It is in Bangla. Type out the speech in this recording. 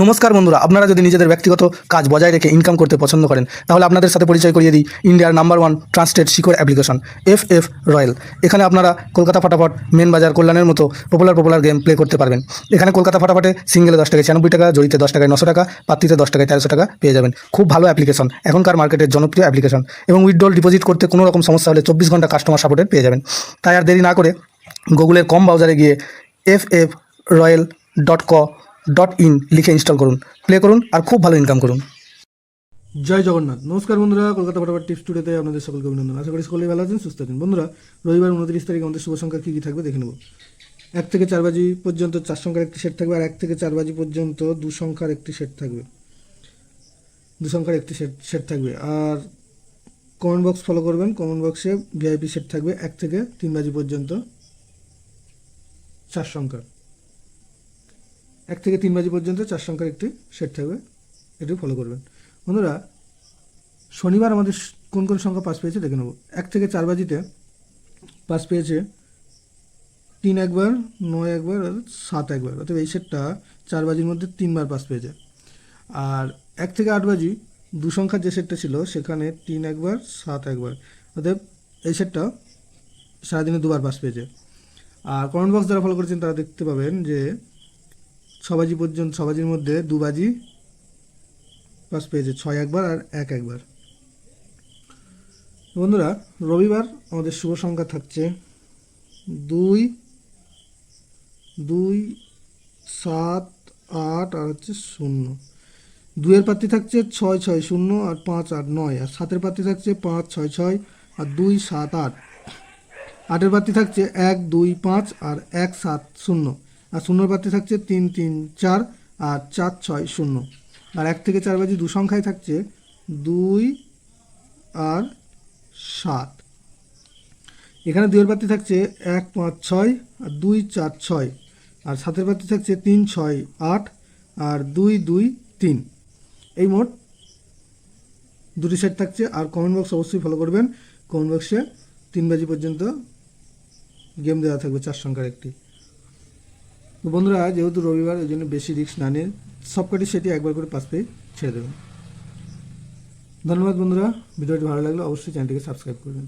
নমস্কার বন্ধুরা, আপনারা যদি নিজেদের ব্যক্তিগত কাজ বজায় রেখে ইনকাম করতে পছন্দ করেন তাহলে আপনাদের সাথে পরিচয় করিয়ে দিই ইন্ডিয়ার নাম্বার 1 ট্রান্সটেড শিকড় অ্যাপ্লিকেশন FF রয়্যাল। এখানে আপনারা কলকাতা ফাটাফাট, মেন বাজার, কল্যাণের মতো পপুলার গেম প্লে করতে পারবেন। এখানে কলকাতা ফাটাফাটে সিঙ্গেলে 10 টাকায় 96 টাকা, জড়িতে 10 টাকায় 900 টাকা, পাত্রিতে 10 টাকায় 1300 টাকা পেয়ে যাবেন। খুব ভালো অ্যাপ্লিকেশন, এখনকার মার্কেটের জনপ্রিয় অ্যাপ্লিকেশন এবং উইথড্রল ডিপোজিট করতে কোনো রকম সমস্যা হলে 24 ঘন্টা কাস্টমার সাপোর্টের পেয়ে যাবেন। তাই আর দেরি না করে গুগলের কম ব্রাউজারে গিয়ে ffroyal.co.in লিখে ইনস্টল করুন, প্লে করুন আর খুব ভালো ইনকাম করুন। জয় জগন্নাথ। নমস্কার বন্ধুরা, কলকাতা ফাটাফাট টিপস টুডেতে আপনাদের সকলকে অভিনন্দন। আশা করি সকলেই ভালো আছেন, সুস্থ আছেন। বন্ধুরা, রবিবার 29 তারিখ আমাদের শুভ সংখ্যা কী কী থাকবে দেখে নেব। 1 থেকে 4 বাজি পর্যন্ত 4 সংখ্যার একটি সেট থাকবে, আর 1 থেকে 4 বাজি পর্যন্ত 2 সংখ্যার একটি সেট থাকবে, 2 সংখ্যার একটি সেট থাকবে। আর কমেন্ট বক্স ফলো করবেন, কমেন্ট বক্সে ভিআইপি সেট থাকবে 1 থেকে 3 বাজি পর্যন্ত 4 সংখ্যার, 1 থেকে 3 বাজি পর্যন্ত 4 সংখ্যার একটি সেট থাকবে, এটিও ফলো করবেন। বন্ধুরা, শনিবার আমাদের কোন কোন সংখ্যা পাস পেয়েছে দেখে নেব। 1 থেকে 4 বাজিতে পাস পেয়েছে 3 একবার, 9 একবার আর 7 একবার, অর্থাৎ এই সেটটা 4 বাজির মধ্যে 3 বার পাস পেয়েছে। আর 1 থেকে 8 বাজি 2 সংখ্যার যে সেটটা ছিল সেখানে 3 একবার, 7 একবার, অর্থাৎ এই সেটটা সারাদিনে 2 বার পাস পেয়েছে। আর কমেন্ট বক্স যারা ফলো করেছেন তারা দেখতে পাবেন যে 6 বাজি পর্যন্ত 6 বাজির মধ্যে 2 বাজি পাস পেয়েছে, 6 একবার আর 1 একবার। বন্ধুরা, রবিবার আমাদের শুভ সংখ্যা থাকছে 2, 2, 7, 8 আর হচ্ছে 0। 2 প্রার্থী থাকছে 6, 6, 0 আর 5, 8, 9। আর 7 প্রার্থী থাকছে 5, 6, 6 আর 2, 7, 8। 8 প্রার্থী থাকছে 1, 2, 5 আর 1, 7, 0। আর 0 প্রার্থী থাকছে 3, 3, 4 আর 4, 6, 0। আর 1 থেকে 4 বাজি 2 সংখ্যায় থাকছে 2 আর 7। এখানে 2 প্রার্থী থাকছে 1, 5, 6 আর 2, 4, 6। আর 7 প্রার্থী থাকছে 3, 6, 8 আর 2, 2, 3। এই মোট 2টি সেট থাকছে। আর কমেন্ট বক্স অবশ্যই ফলো করবেন, কমেন্ট বক্সে 3 বাজি পর্যন্ত গেম দেওয়া থাকবে 4 সংখ্যার একটি। তো বন্ধুরা, যেহেতু রবিবার ওই জন্য বেশি রিস্ক না নিয়ে সবকটি সেটি একবার করে পাস পেয়ে ছেড়ে দেবেন। ধন্যবাদ বন্ধুরা, ভিডিওটি ভালো লাগলে অবশ্যই চ্যানেলটিকে সাবস্ক্রাইব করবেন।